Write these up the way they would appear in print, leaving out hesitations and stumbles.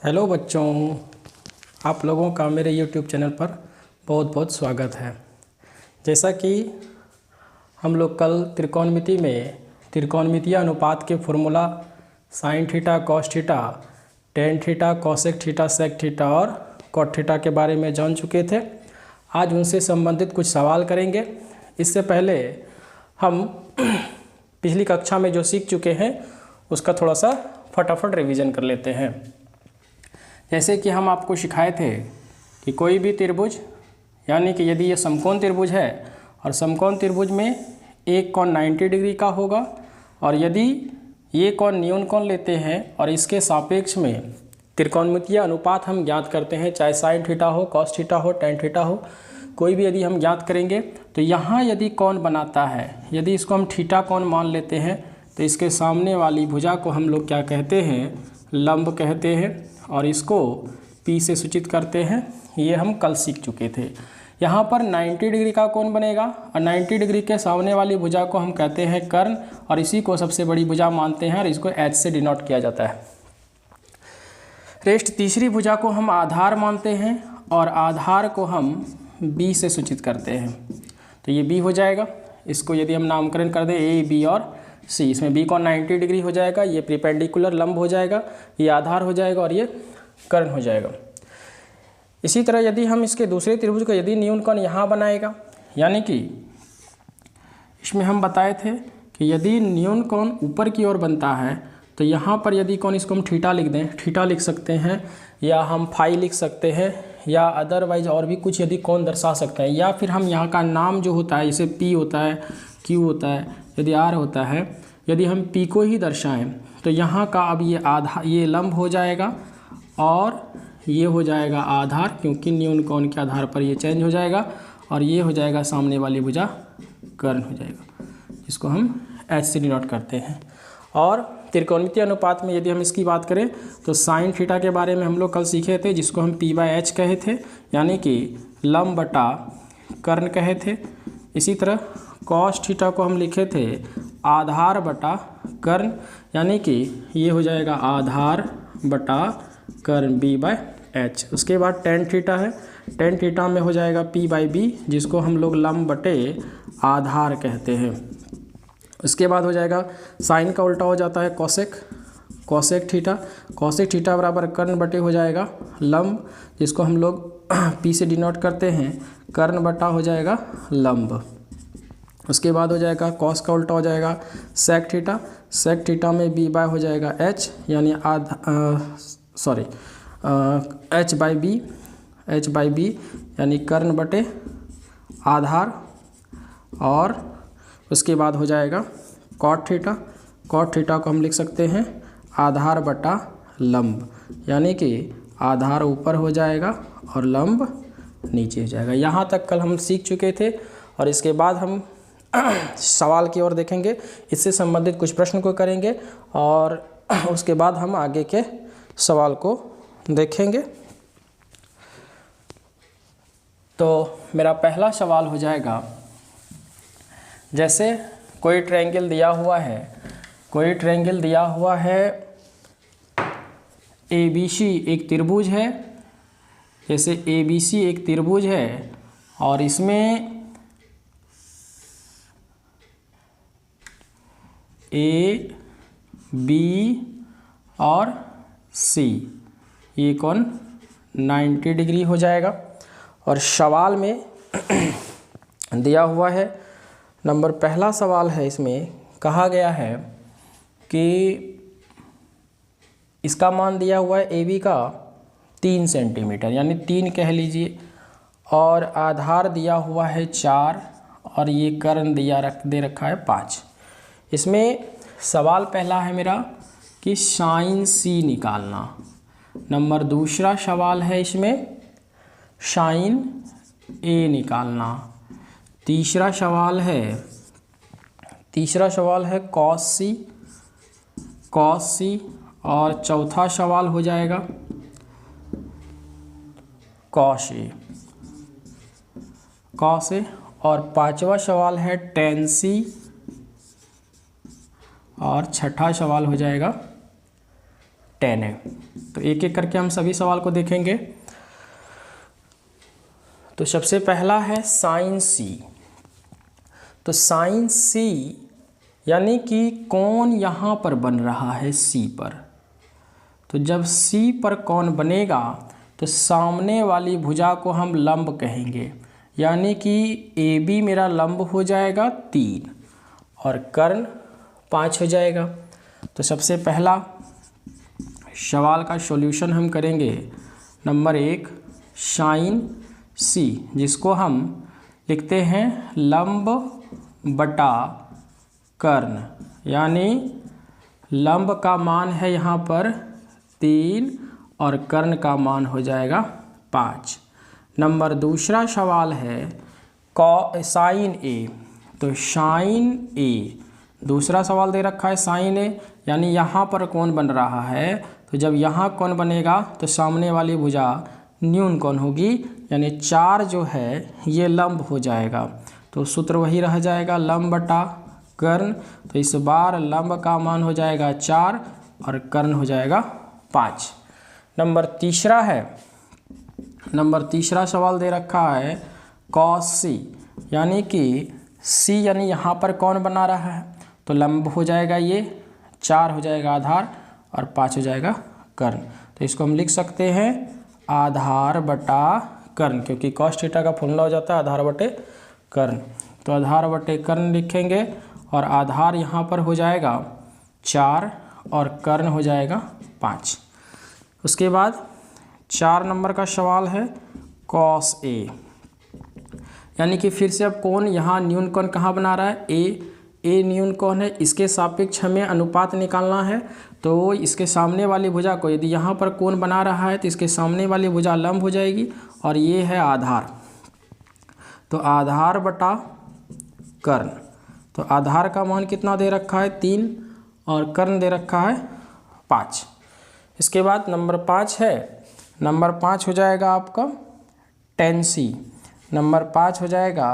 Hello बच्चों, आप लोगों का मेरे YouTube चैनल पर बहुत बहुत स्वागत है। जैसा कि हम लोग कल त्रिकोणमिति में त्रिकोणमितीय अनुपात के formula sine theta cos theta tan theta cosec theta sec theta और कॉट थीटा के बारे में जान चुके थे। आज उनसे संबंधित कुछ सवाल करेंगे। इससे पहले हम पिछली कक्षा में जो सीख चुके हैं उसका थोड़ा सा फटाफट रिवीजन कर लेते हैं। जैसे कि हम आपको सिखाए थे कि कोई भी त्रिभुज, यानी कि यदि ये समकोण त्रिभुज है और समकोण त्रिभुज में एक कोण 90 डिग्री का होगा और यदि ये कोण न्यून कोण लेते हैं और इसके सापेक्ष में त्रिकोणमितीय अनुपात हम ज्ञात करते हैं, चाहे साइन थीटा हो, कॉस थीटा हो, टेन थीटा हो, कोई भी यदि हम ज्ञात करेंगे तो यहाँ यदि कोण बनाता है, यदि इसको हम थीटा कोण मान लेते हैं तो इसके सामने वाली भुजा को हम लोग क्या कहते हैं, लंब कहते हैं और इसको P से सूचित करते हैं। ये हम कल सीख चुके थे। यहाँ पर 90 डिग्री का कोण बनेगा और 90 डिग्री के सामने वाली भुजा को हम कहते हैं कर्ण और इसी को सबसे बड़ी भुजा मानते हैं और इसको H से डिनोट किया जाता है। रेस्ट तीसरी भुजा को हम आधार मानते हैं और आधार को हम B से सूचित करते हैं। तो ये B हो जाएगा। इसको यदि हम नामकरण कर दें A, B और C, इसमें B कोण 90 डिग्री हो जाएगा, ये परपेंडिकुलर लंब हो जाएगा, ये आधार हो जाएगा और ये कर्ण हो जाएगा। इसी तरह यदि हम इसके दूसरे त्रिभुज को यदि न्यून कोण यहाँ बनाएगा, यानी कि इसमें हम बताए थे कि यदि न्यून कोण ऊपर की ओर बनता है तो यहाँ पर यदि कोण इसको हम थीटा लिख दें, थीटा लिख सकते हैं या हम फाई लिख सकते हैं या अदरवाइज और भी कुछ यदि कोण दर्शा सकते हैं, या फिर हम यहाँ का नाम जो होता है जैसे P होता है, Q होता है, यदि R होता है, यदि हम P को ही दर्शाएं तो यहाँ का अब ये आधार, ये लंब हो जाएगा और ये हो जाएगा आधार, क्योंकि न्यून कोण के आधार पर ये चेंज हो जाएगा और ये हो जाएगा सामने वाली भुजा कर्ण हो जाएगा, जिसको हम H से डिनोट करते हैं। और त्रिकोणमितीय अनुपात में यदि हम इसकी बात करें तो साइन थीटा के बारे में हम लोग कल सीखे थे, जिसको हम P/H कहे थे, यानी कि लंब बटा कर्ण कहे थे। इसी तरह कॉस थीटा को हम लिखे थे आधार बटा कर्ण, यानी कि ये हो जाएगा आधार बटा कर्ण B/H। उसके बाद टेन थीटा है, टेन थीटा में हो जाएगा P/B, जिसको हम लोग लंब बटे आधार कहते हैं। उसके बाद हो जाएगा साइन का उल्टा हो जाता है cosec, cosec theta, cosec theta बराबर कर्ण बटे हो जाएगा लंब, जिसको हम लोग P से डिनोट करते हैं, कर्ण बटा हो जाएगा लंब। उसके बाद हो जाएगा कॉस का उल्टा हो जाएगा सेक थीटा, सेक थीटा में B/ हो जाएगा H, यानी H/B यानी कर्ण बटे आधार। और उसके बाद हो जाएगा कॉट थीटा, कॉट थीटा को हम लिख सकते हैं आधार बटा लंब, यानी कि आधार ऊपर हो जाएगा और लंब नीचे हो जाएगा। यहाँ तक कल हम सीख चुके थे और इसके बाद हम सवाल की ओर देखेंगे, इससे संबंधित कुछ प्रश्न को करेंगे और उसके बाद हम आगे के सवाल को देखेंगे। तो मेरा पहला सवाल हो जाएगा, जैसे कोई ट्रायंगल दिया हुआ है, कोई ट्रायंगल दिया हुआ है ABC एक त्रिभुज है, जैसे ABC एक त्रिभुज है और इसमें A, B और C ये कोण 90 डिग्री हो जाएगा। और सवाल में दिया हुआ है, नंबर पहला सवाल है, इसमें कहा गया है कि इसका मान दिया हुआ है AB का 3 सेंटीमीटर, यानी 3 कह लीजिए, और आधार दिया हुआ है 4 और ये कर्ण दे रखा है 5। इसमें सवाल पहला है मेरा कि साइन C निकालना। नंबर दूसरा सवाल है इसमें साइन A निकालना। तीसरा सवाल है कॉस C और चौथा सवाल हो जाएगा कॉस A और पांचवा सवाल है टेन C और छठा सवाल हो जाएगा 10 है। तो एक एक करके हम सभी सवाल को देखेंगे। तो सबसे पहला है साइन सी। तो साइन सी यानी कि कोण यहाँ पर बन रहा है सी पर। तो जब सी पर कोण बनेगा तो सामने वाली भुजा को हम लंब कहेंगे, यानी कि ए बी मेरा लंब हो जाएगा 3 और कर्ण 5 हो जाएगा। तो सबसे पहला सवाल का सॉल्यूशन हम करेंगे। नंबर 1 साइन सी, जिसको हम लिखते हैं लंब बटा कर्ण, यानी लंब का मान है यहाँ पर 3 और कर्ण का मान हो जाएगा 5। नंबर दूसरा सवाल है साइन ए। तो साइन ए, दूसरा सवाल दे रखा है साइन ए, यानी यहाँ पर कोण बन रहा है। तो जब यहाँ कोण बनेगा तो सामने वाली भुजा न्यून कोण होगी, यानी 4 जो है ये लंब हो जाएगा। तो सूत्र वही रह जाएगा लंब बटा कर्ण। तो इस बार लंब का मान हो जाएगा 4 और कर्ण हो जाएगा 5। नंबर तीसरा सवाल दे रखा है कॉस सी, यानी कि सी यानी यहाँ पर कौन बना रहा है। तो लंब हो जाएगा ये 4 हो जाएगा आधार और 5 हो जाएगा कर्ण। तो इसको हम लिख सकते हैं आधार बटा कर्ण, क्योंकि कॉस थीटा का फॉर्मूला हो जाता है आधार बटे कर्ण। तो आधार बटे कर्ण लिखेंगे और आधार यहाँ पर हो जाएगा 4 और कर्ण हो जाएगा 5। उसके बाद 4 नंबर का सवाल है कॉस ए, यानी कि फिर से अब कौन यहाँ न्यून कोण कहाँ बना रहा है, ए न्यून कोण है, इसके सापेक्ष हमें अनुपात निकालना है। तो इसके सामने वाली भुजा को यदि यहाँ पर कोण बना रहा है तो इसके सामने वाली भुजा लंब हो जाएगी और ये है आधार। तो आधार बटा कर्ण। तो आधार का मान कितना दे रखा है 3 और कर्ण दे रखा है 5। इसके बाद नंबर 5 है, नंबर 5 हो जाएगा आपका tan c। नंबर 5 हो जाएगा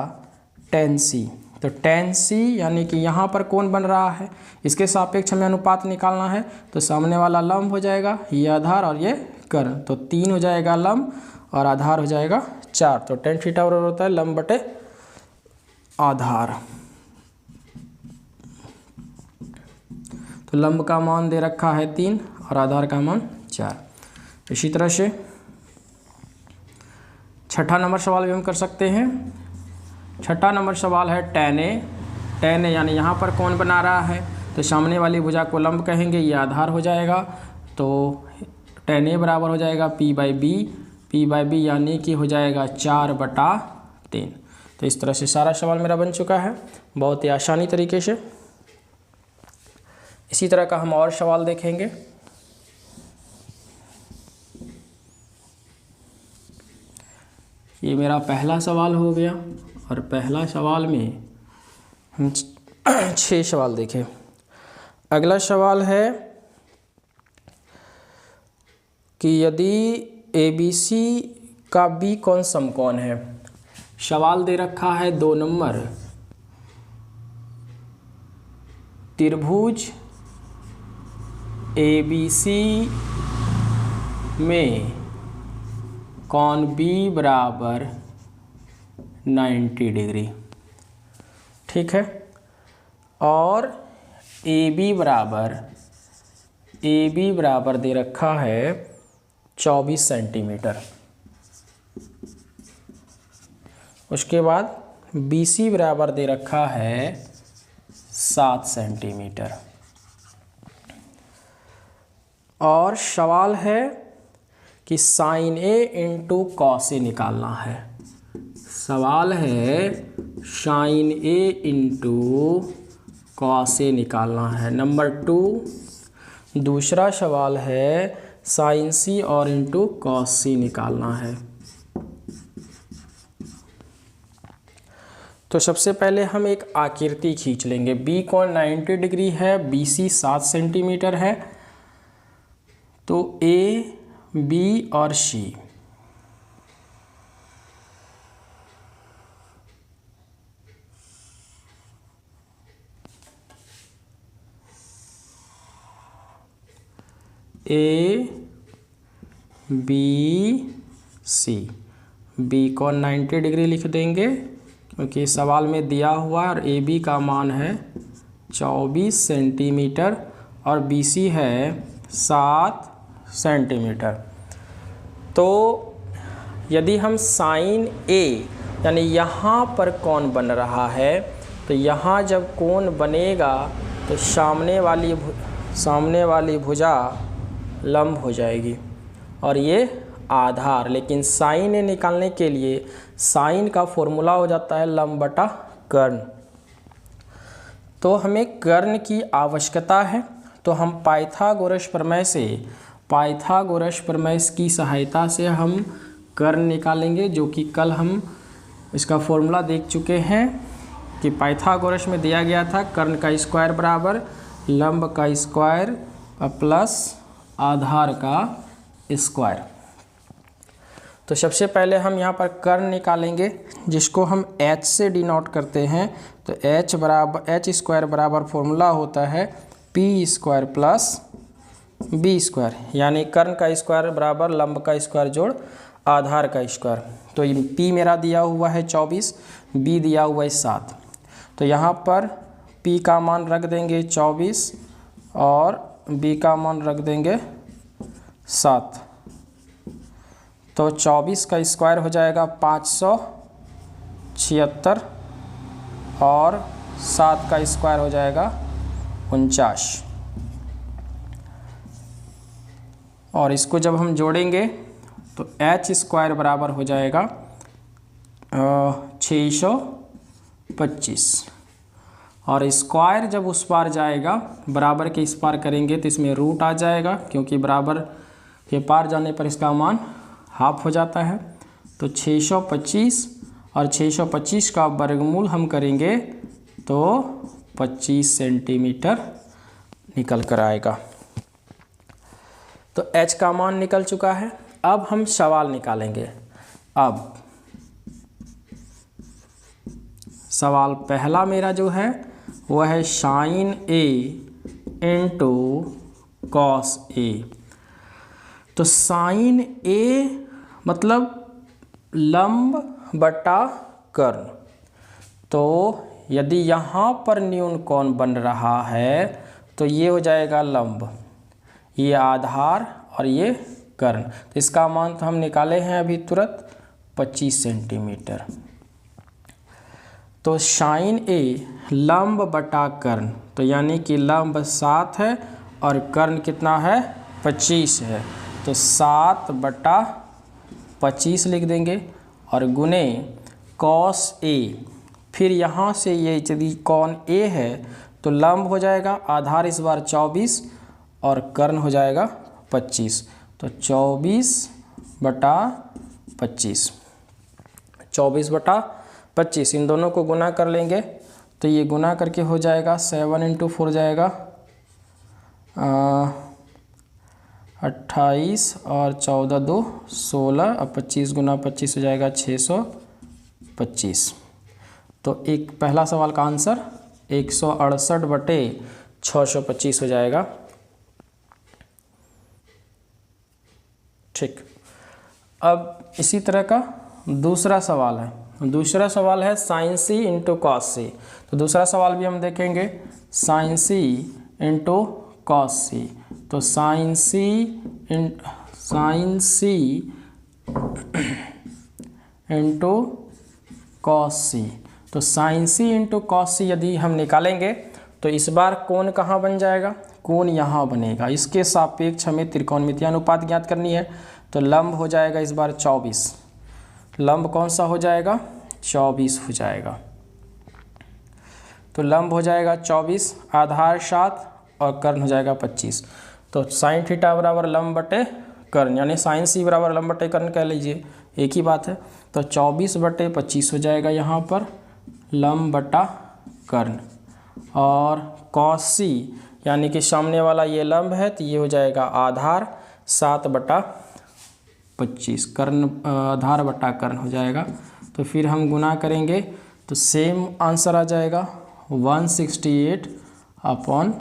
tan c। तो tan c यानी कि यहाँ पर कोण बन रहा है, इसके सापेक्ष हमें अनुपात निकालना है। तो सामने वाला लंब हो जाएगा, ये आधार और ये कर्ण। तो 3 हो जाएगा लंब और आधार हो जाएगा 4। तो tan थीटा बराबर होता है लंब बटे आधार। तो लंब का मान दे रखा है 3 और आधार का मान 4। इसी तरह से छठा नंबर सवाल भी हम कर सकते हैं। छठा नंबर सवाल है tan a यानी यहाँ पर कौन बना रहा है, तो सामने वाली भुजा को लंब कहेंगे, ये आधार हो जाएगा। तो tan a बराबर हो जाएगा p/b यानी कि हो जाएगा 4/3। तो इस तरह से सारा सवाल मेरा बन चुका है बहुत ही आसानी तरीके से। इसी तरह का हम और सवाल देखेंगे। ये मेरा पहला सवाल हो गया और पहला सवाल में हम 6 सवाल देखें। अगला सवाल है कि यदि ABC का B कोण समकोण है। सवाल दे रखा है 2 नंबर, त्रिभुज ABC में कोण B बराबर 90 डिग्री, ठीक है, और AB बराबर दे रखा है 24 सेंटीमीटर। उसके बाद BC बराबर दे रखा है 7 सेंटीमीटर। और सवाल है कि sine A into cos A निकालना है। सवाल है sine A into cos A निकालना है। नंबर 2 दूसरा सवाल है साइन C और इंटू कॉस C निकालना है। तो सबसे पहले हम एक आकृति खींच लेंगे। B कोण 90 डिग्री है, BC 7 सेंटीमीटर है। तो A, B और C A B C, B को 90 डिग्री लिख देंगे क्योंकि सवाल में दिया हुआ है, और ए बी का मान है 24 सेंटीमीटर और बी सी है 7 सेंटीमीटर। तो यदि हम साइन ए यानी यहाँ पर कोण बन रहा है, तो यहाँ जब कोण बनेगा तो सामने वाली भुजा लंब हो जाएगी और ये आधार। लेकिन साइन ए निकालने के लिए साइन का फॉर्मूला हो जाता है लंब बटा कर्ण। तो हमें कर्ण की आवश्यकता है, तो हम पाइथागोरस प्रमेय की सहायता से हम कर्ण निकालेंगे, जो कि कल हम इसका फॉर्मूला देख चुके हैं कि पाइथागोरस में दिया गया था कर्ण का स्क्वायर बराबर लंब का स्क्वायर प्लस आधार का स्क्वायर। तो सबसे पहले हम यहाँ पर कर्ण निकालेंगे, जिसको हम h से डिनोट करते हैं। तो h स्क्वायर बराबर फॉर्मूला होता है p square plus b square, यानी कर्ण का स्क्वायर बराबर लंब का स्क्वायर जोड़ आधार का स्क्वायर। तो p मेरा दिया हुआ है 24, b दिया हुआ है 7। तो यहाँ पर p का मान रख देंगे 24 और b का मान रख देंगे 7। तो 24 का स्क्वायर हो जाएगा 576 और 7 का स्क्वायर हो जाएगा 49। और इसको जब हम जोड़ेंगे तो h स्क्वायर बराबर हो जाएगा 625, और स्क्वायर जब उस पार जाएगा बराबर के इस पार करेंगे तो इसमें रूट आ जाएगा, क्योंकि बराबर के पार जाने पर इसका मान हाफ हो जाता है। तो 625 और 625 का वर्गमूल हम करेंगे तो 25 सेंटीमीटर निकल कर आएगा। तो h का मान निकल चुका है। अब हम सवाल निकालेंगे। अब सवाल पहला मेरा जो है वह है sign A into cos A. तो साइन ए मतलब लंब बटा कर्ण। तो यदि यहाँ पर न्यून कोण बन रहा है तो ये हो जाएगा लंब, ये आधार और ये कर्ण। तो इसका मान तो हम निकाले हैं अभी तुरंत 25 सेंटीमीटर। तो साइन ए लंब बटा कर्ण, तो यानी कि लंब 7 है और कर्ण कितना है 25 है। तो 7 बटा 25 लिख देंगे और गुने कॉस ए। फिर यहाँ से ये यदि कोण ए है तो लंब हो जाएगा आधार इस बार 24 और कर्ण हो जाएगा 25। तो 24 बटा 25, 24 बटा 25 इन दोनों को गुना कर लेंगे तो ये गुना करके हो जाएगा 7 इंटू 4 जाएगा 28 और 14 2 16 और 25 गुना 25 हो जाएगा 625। तो एक पहला सवाल का आंसर 168 बटे 625 हो जाएगा। ठीक, अब इसी तरह का दूसरा सवाल है। दूसरा सवाल है साइन सी इंटू कॉस सी। तो दूसरा सवाल भी हम देखेंगे साइन सी इंटू कॉस सी। तो साइन सी इंटू कॉस सी। तो साइन सी इंटू कॉस सी यदि हम निकालेंगे तो इस बार कोण कहाँ बन जाएगा, कोण यहाँ बनेगा। इसके सापेक्ष हमें त्रिकोणमितीय अनुपात ज्ञात करनी है। तो लंब हो जाएगा इस बार 24, लंब कौन सा हो जाएगा 24 हो जाएगा। तो लंब हो जाएगा 24, आधार 7 और कर्ण हो जाएगा 25। तो साइन थीटा बराबर लंब बटे कर्ण, यानी साइन सी बराबर लंब बटे कर्ण कह लीजिए, एक ही बात है। तो 24 बटे 25 हो जाएगा यहाँ पर लंब बटा कर्ण। और कॉस सी यानी कि सामने वाला ये लंब है तो ये हो जाएगा आधार 7 बटा 25, कर्ण आधार बटा कर्ण हो जाएगा। तो फिर हम गुना करेंगे तो सेम आंसर आ जाएगा 168 अपॉन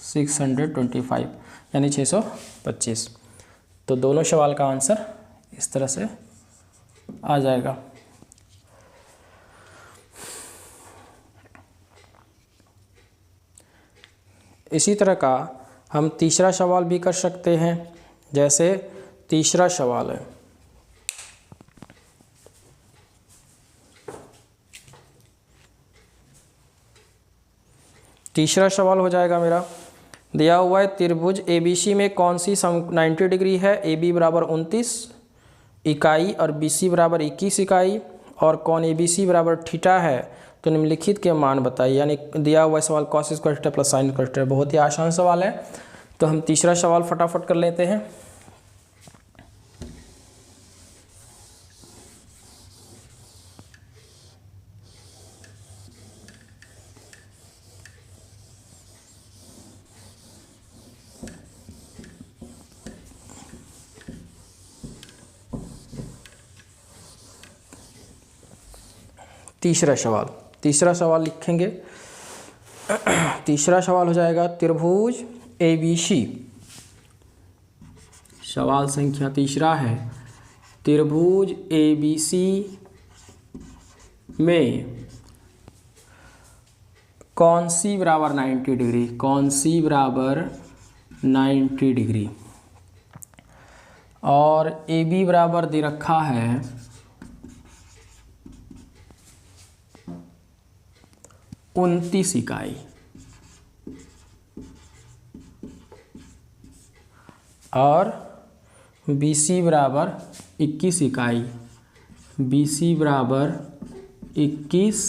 625 यानी 625। तो दोनों सवाल का आंसर इस तरह से आ जाएगा। इसी तरह का हम तीसरा सवाल भी कर सकते हैं। जैसे तीसरा सवाल है, तीसरा सवाल हो जाएगा मेरा, दिया हुआ है त्रिभुज ABC में कौन सी 90 डिग्री है। AB बराबर 29 इकाई और BC बराबर 21 इकाई और कौन ABC बराबर थीटा है। तो निम्नलिखित के मान बताइए। यानी दिया हुआ सवाल cos square theta plus sine square theta, बहुत ही आसान सवाल है। तो हम तीसरा सवाल फटाफट कर लेते हैं। तीसरा सवाल लिखेंगे। तीसरा सवाल हो जाएगा त्रिभुज ABC, सवाल संख्या तीसरा है, त्रिभुज ABC में कौन सी बराबर 90 डिग्री, कौन सी बराबर 90 डिग्री और AB बराबर दे रखा है 29 इकाई और BC बराबर 21 इकाई, BC बराबर 21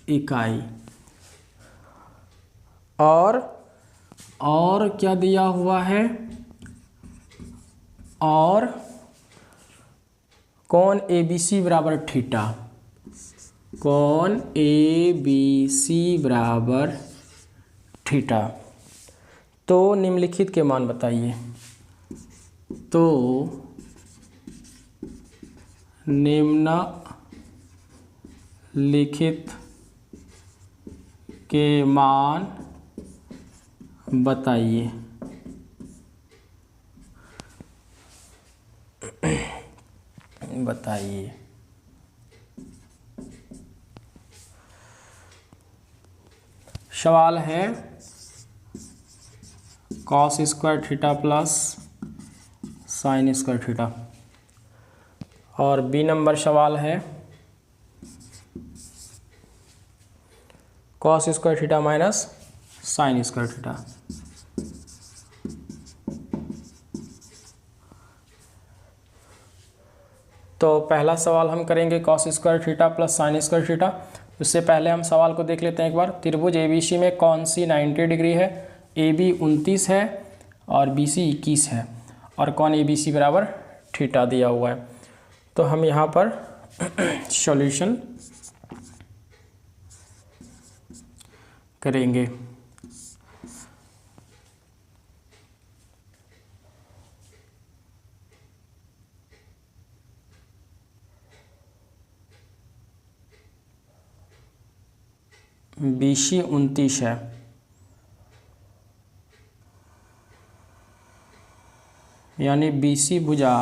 इकाई और क्या दिया हुआ है, और कौन ABC बराबर थीटा, कौन ABC बराबर थीटा। तो निम्नलिखित के मान बताइए। तो निम्नलिखित के मान बताइए। बताइए। सवाल है cos square theta plus sine square theta और बी नंबर सवाल है cos square theta minus sine square theta. तो पहला सवाल हम करेंगे cos square theta plus sine square theta. उससे पहले हम सवाल को देख लेते हैं एक बार। त्रिभुज ABC में कौन सी 90 डिग्री है। AB 29 है और BC 21 है और कौन ABC बराबर थीटा दिया हुआ है। तो हम यहाँ पर सॉल्यूशन करेंगे। BC 29 है, यानी BC भुजा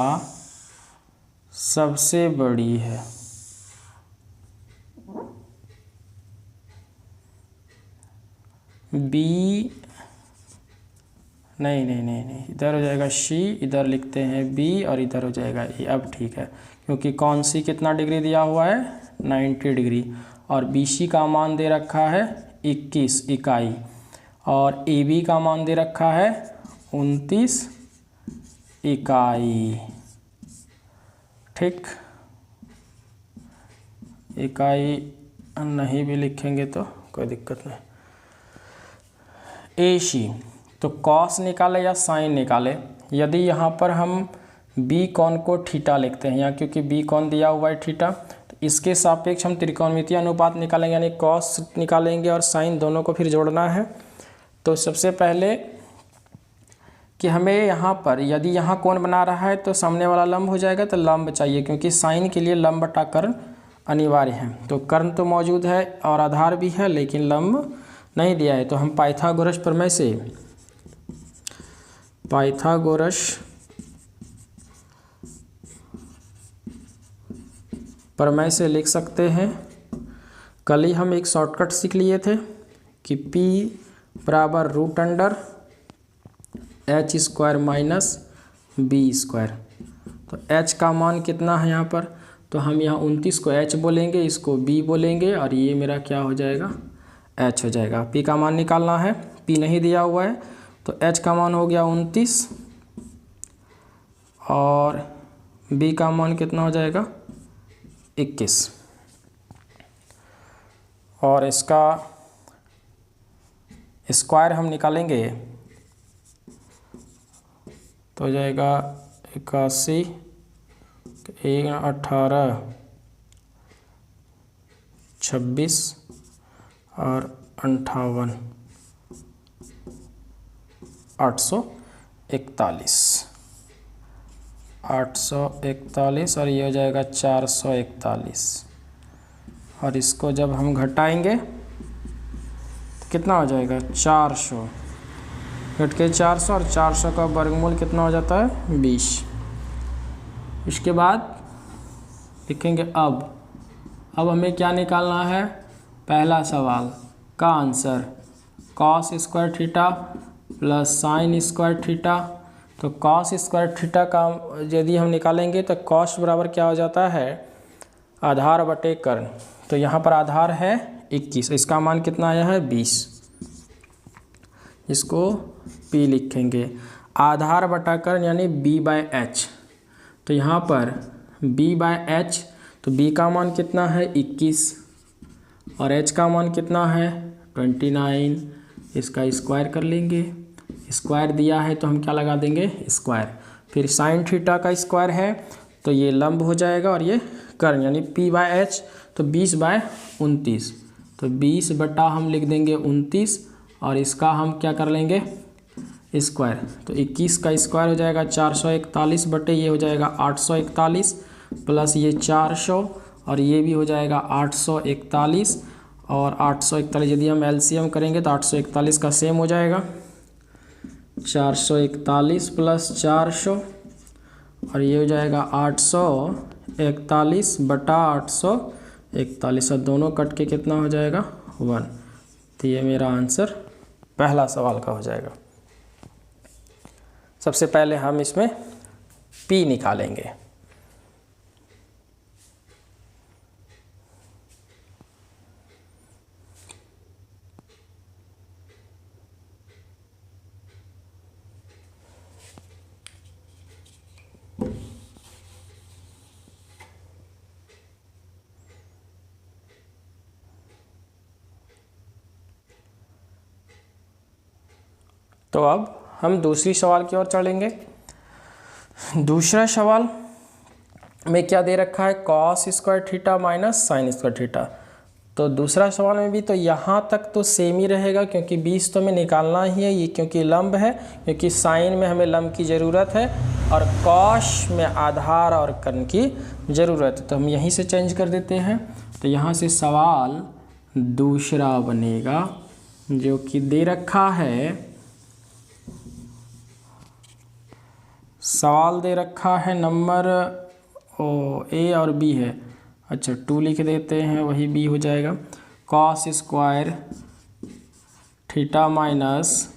सबसे बड़ी है। B नहीं, इधर हो जाएगा C, इधर लिखते हैं B और इधर हो जाएगा A। अब ठीक है, क्योंकि कौन सी कितना डिग्री दिया हुआ है 90 डिग्री और BC का मान दे रखा है 21 इकाई और AB का मान दे रखा है 29 इकाई। ठीक, इकाई नहीं भी लिखेंगे तो कोई दिक्कत नहीं। AC तो कॉस निकाले या साइन निकाले। यदि यहाँ पर हम बी कौन को थीटा लिखते हैं, यहाँ क्योंकि बी कौन दिया हुआ है थीटा, तो इसके सापेक्ष हम त्रिकोणमितीय अनुपात निकालेंगे, यानी कॉस निकालेंगे और साइन दोनों को फिर जोड़ना है। तो सबसे पहले कि हमें यहाँ पर यदि यहाँ कोण बना रहा है तो सामने वाला लंब हो जाएगा, तो लंब चाहिए क्योंकि साइन के लिए लंब बटा कर्ण अनिवार्य है। तो कर्ण तो मौजूद है और आधार भी है, लेकिन लंब नहीं दिया है तो हम पाइथागोरस प्रमेय से लिख सकते हैं। कल ही हम एक शॉर्टकट सीख लिए थे कि P बराबर √H² माइनस B²। तो H का मान कितना है यहाँ पर, तो हम यहाँ 29 को H बोलेंगे, इसको B बोलेंगे और ये मेरा क्या हो जाएगा, H हो जाएगा। P का मान निकालना है, P नहीं दिया हुआ है तो H का मान हो गया 29 और B का मान कितना हो जाएगा 21। और इसका स्क्वायर हम निकालेंगे तो हो जाएगा 81, 18, 26 और 58, 841 और ये हो जाएगा 441। और इसको जब हम घटाएंगे तो कितना हो जाएगा 400, घट के 400 और 400 का वर्गमूल कितना हो जाता है 20। इसके बाद लिखेंगे अब हमें क्या निकालना है, पहला सवाल का answer cos² theta plus sin² theta. तो cos² थीटा का यदि हम निकालेंगे तो cos बराबर क्या हो जाता है आधार बटे कर्ण। तो यहाँ पर आधार है 21, इसका मान कितना आया है 20, इसको P लिखेंगे। आधार बटा कर्ण यानी B/H। तो यहाँ पर B/H, तो B का मान कितना है 21 और H का मान कितना है 29। इसका स्क्वायर कर लेंगे, स्क्वायर दिया है तो हम क्या लगा देंगे स्क्वायर। फिर साइन थीटा का स्क्वायर है तो ये लंब हो जाएगा और ये कर्ण यानी P/H, तो 20/29। तो 20 बटा हम लिख देंगे 29 और इसका हम क्या कर लेंगे स्क्वायर। तो 21 का स्क्वायर हो जाएगा 441 बटे ये हो जाएगा 841 प्लस ये 400 और ये भी हो जाएगा 841 और 841 यदि हम एलसीएम करेंगे तो 841 का सेम हो जाएगा 441 प्लस 400 और ये हो जाएगा 841 बटा 841 और दोनों कट के कितना हो जाएगा 1। तो ये मेरा आंसर पहला सवाल का हो जाएगा। सबसे पहले हम इसमें P निकालेंगे। तो अब हम दूसरी सवाल की ओर चलेंगे। दूसरा सवाल में क्या दे रखा है cos² theta minus sin² theta. तो दूसरा सवाल में भी तो यहाँ तक तो सेम ही रहेगा क्योंकि 20 तो हमें निकालना ही है, ये क्योंकि लंब है, क्योंकि साइन में हमें लंब की ज़रूरत है और cos में आधार और कर्ण की ज़रूरत है। तो हम यहीं से चेंज कर देते हैं। तो यहाँ से सवाल दूसरा बनेगा जो कि दे रखा है, सवाल दे रखा है नंबर A और B है, अच्छा 2 लिख देते हैं, वही B हो जाएगा। cos² theta minus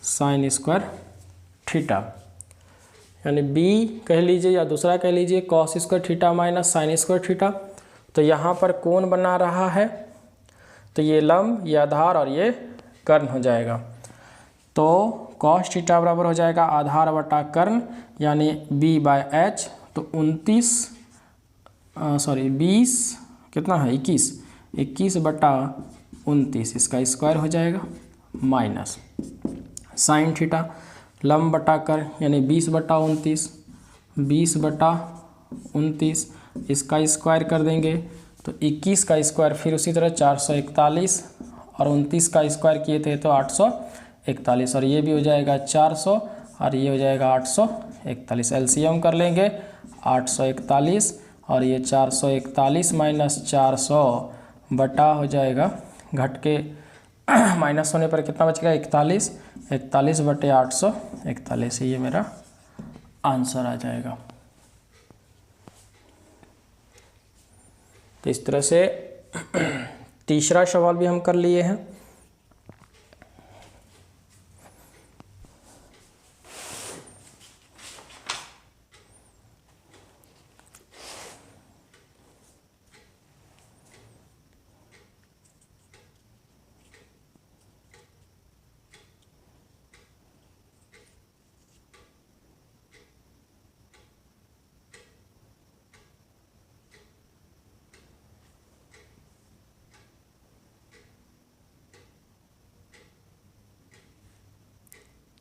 sin² theta यानी B कह लीजिए या दूसरा कह लीजिए cos² theta minus sin² theta. तो यहाँ पर कौन बना रहा है, तो ये लंब, ये आधार और ये कर्ण हो जाएगा। तो cos थीटा बराबर हो जाएगा आधार बटा कर्ण यानी B/H। तो 20 कितना है 21 बटा 29, इसका स्क्वायर हो जाएगा माइनस साइन थीटा लंब बटा कर्ण यानी 20/29, 20/29 इसका स्क्वायर कर देंगे तो 21 का स्क्वायर, फिर उसी तरह 441 और 29 का स्क्वायर किए थे तो 841 और ये भी हो जाएगा 400 और ये हो जाएगा 841। एलसीएम कर लेंगे 841 और ये 441 माइनस 400 बटा हो जाएगा, घट के माइनस होने पर कितना बचेगा 41, 41/841, ये मेरा आंसर आ जाएगा। तो इस तरह से तीसरा सवाल भी हम कर लिए हैं।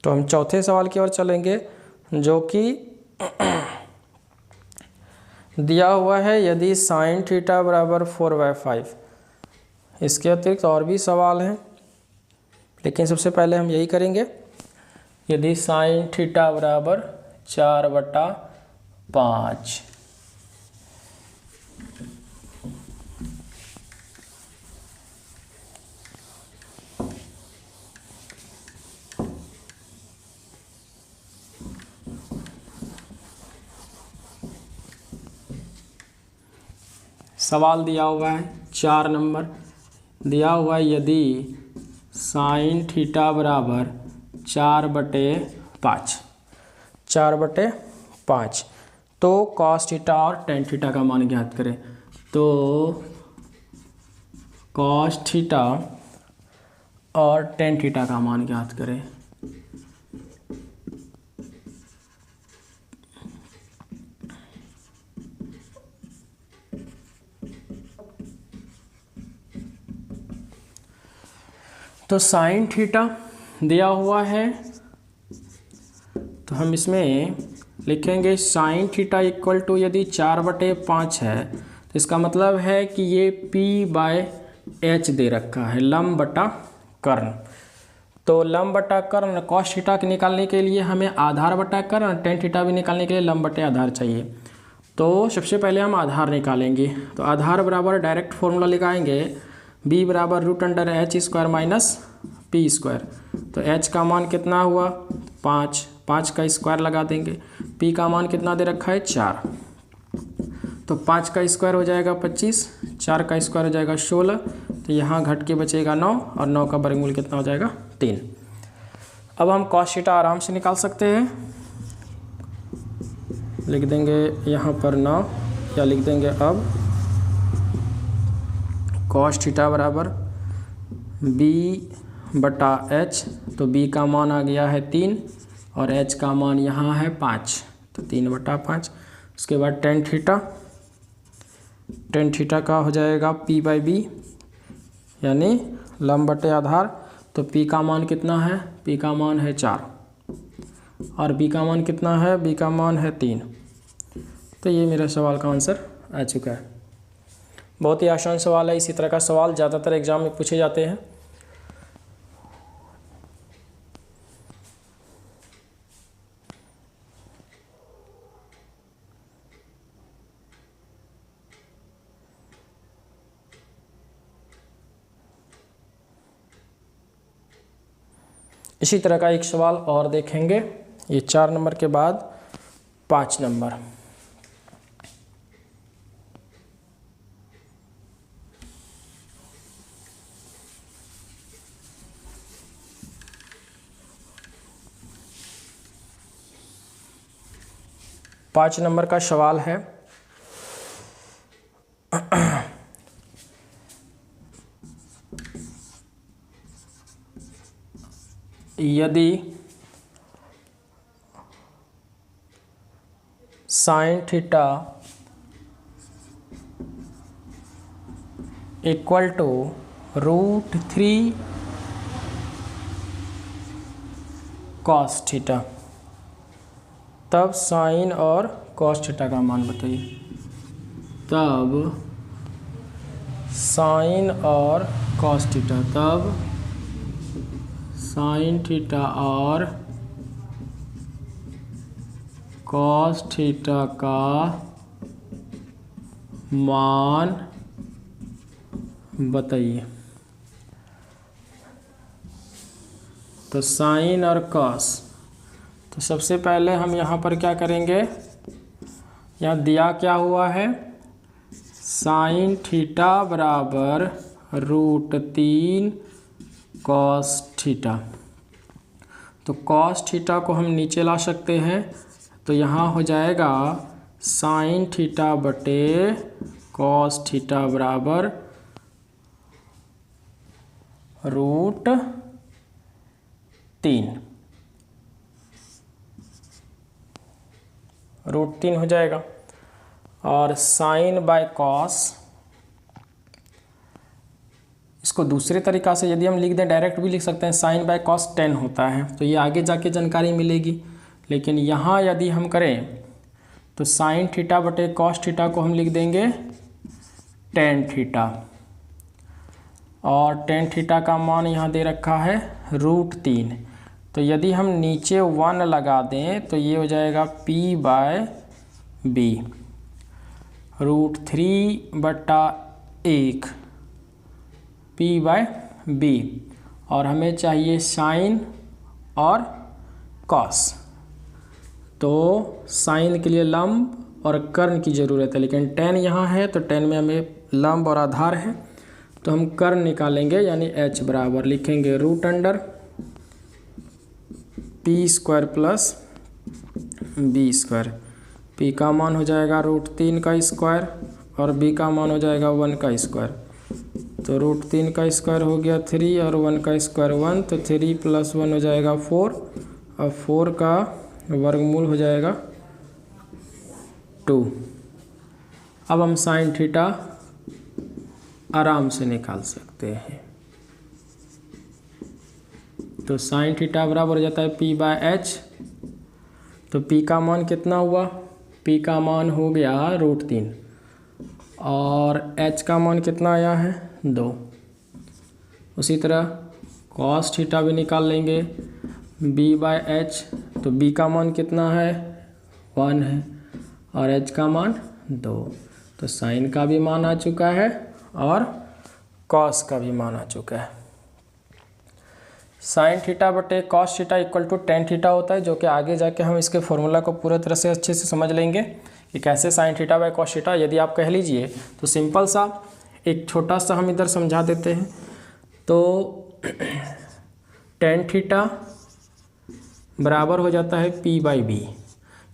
तो हम चौथे सवाल की ओर चलेंगे, जो कि दिया हुआ है यदि साइन थीटा बराबर 4/5। इसके अतिरिक्त और भी सवाल हैं, लेकिन सबसे पहले हम यही करेंगे। यदि साइन थीटा बराबर 4/5, सवाल दिया हुआ है 4 नंबर, दिया हुआ है यदि साइन थीटा बराबर 4/5, 4/5, तो कॉस थीटा और टेन थीटा का मान ज्ञात करें। तो कॉस थीटा और टेन थीटा का मान ज्ञात करें। तो साइन थीटा दिया हुआ है, तो हम इसमें लिखेंगे साइन थीटा इक्वल टू, यदि 4/5 है तो इसका मतलब है कि ये p/h दे रखा है, लंब बटा कर्ण। तो लंब बटा कर्ण कॉस थीटा के निकालने के लिए हमें आधार बटा कर्ण, टेन थीटा भी निकालने के लिए लंब बटे आधार चाहिए। तो सबसे पहले हम आधार निकालेंगे। तो आधार बराबर डायरेक्ट फॉर्मूला लगाएंगे, b बराबर √h² माइनस p²। तो h का मान कितना हुआ 5, 5 का स्क्वायर लगा देंगे। p का मान कितना दे रखा है 4, तो 5 का स्क्वायर हो जाएगा 25, 4 का स्क्वायर हो जाएगा 16, तो यहाँ घट के बचेगा 9, और 9 का वर्गमूल कितना हो जाएगा 3। अब हम कॉस थीटा आराम से निकाल सकते हैं, लिख देंगे यहाँ पर 9, या लिख देंगे अब कॉस थीटा बराबर b/h। तो b का मान आ गया है 3 और h का मान यहाँ है 5, तो 3/5। उसके बाद टेन थीटा, टेन थीटा का हो जाएगा p/b, यानी लंब बटे आधार। तो p का मान कितना है, p का मान है 4 और b का मान कितना है, b का मान है 3। तो ये मेरा सवाल का आंसर आ चुका है। बहुत ही आसान सवाल है, इसी तरह का सवाल ज़्यादातर एग्जाम में पूछे जाते हैं। इसी तरह का एक सवाल और देखेंगे, ये 4 नंबर के बाद 5 नंबर। पाँच नंबर का सवाल है, यदि sine theta equal to √3 cos theta, तब साइन और कॉस थीटा का मान बताइए। तब साइन और कॉस थीटा, तब साइन थीटा और कॉस थीटा का मान बताइए। तो साइन और कॉस। तो सबसे पहले हम यहाँ पर क्या करेंगे, यहाँ दिया क्या हुआ है, साइन थीटा बराबर √3 कॉस थीटा। तो कॉस थीटा को हम नीचे ला सकते हैं, तो यहाँ हो जाएगा साइन थीटा बटे कॉस थीटा बराबर √3 हो जाएगा। और साइन बाय कॉस, इसको दूसरे तरीक़ा से यदि हम लिख दें, डायरेक्ट भी लिख सकते हैं, साइन बाय कॉस 10 होता है। तो ये आगे जाके जानकारी मिलेगी, लेकिन यहाँ यदि हम करें तो साइन थीटा बटे कॉस थीटा को हम लिख देंगे टेन थीटा, और टेन थीटा का मान यहाँ दे रखा है √3। तो यदि हम नीचे 1 लगा दें तो ये हो जाएगा p/b √3/1 p/b। और हमें चाहिए साइन और कॉस। तो साइन के लिए लंब और कर्ण की ज़रूरत है, लेकिन tan यहाँ है तो tan में हमें लंब और आधार है, तो हम कर्ण निकालेंगे, यानी h बराबर लिखेंगे √p² + b²। p का मान हो जाएगा √3 का स्क्वायर और b का मान हो जाएगा 1 का स्क्वायर। तो √3 का स्क्वायर हो गया 3 और 1 का स्क्वायर 1, तो 3 + 1 हो जाएगा 4 और 4 का वर्गमूल हो जाएगा 2। अब हम साइन थीटा आराम से निकाल सकते हैं। तो साइन थीटा बराबर हो जाता है p/h। तो p का मान कितना हुआ, p का मान हो गया √3 और h का मान कितना आया है 2। उसी तरह cos थीटा भी निकाल लेंगे, b/h। तो b का मान कितना है 1 है और h का मान 2। तो साइन का भी मान आ चुका है और cos का भी मान आ चुका है। साइन थीटा बटे cos theta equal to tan theta होता है, जो कि आगे जाके हम इसके फॉर्मूला को पूरी तरह से अच्छे से समझ लेंगे कि कैसे sine theta by cos theta. यदि आप कह लीजिए तो सिंपल सा एक छोटा सा हम इधर समझा देते हैं। तो टेन थीटा बराबर हो जाता है p/b।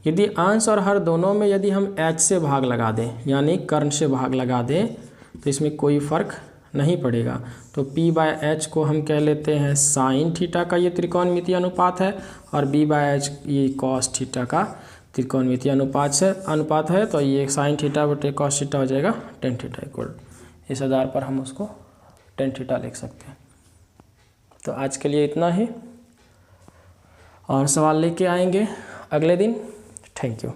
यदि अंश और हर दोनों में यदि हम h से भाग लगा दें, यानी कर्ण से भाग लगा दें, तो इसमें कोई फ़र्क नहीं पड़ेगा। तो p/h को हम कह लेते हैं साइन थीटा का ये त्रिकोणमितीय अनुपात है, और b/h ये कॉस थीटा का त्रिकोणमितीय अनुपात है। तो ये साइन थीटा बटे कॉस थीटा हो जाएगा टेन थीटा इक्वल। इस आधार पर हम उसको टेन थीटा लिख सकते हैं। तो आज के लिए इतना ही, और सवाल लेके आएंगे अगले दिन। Thank you.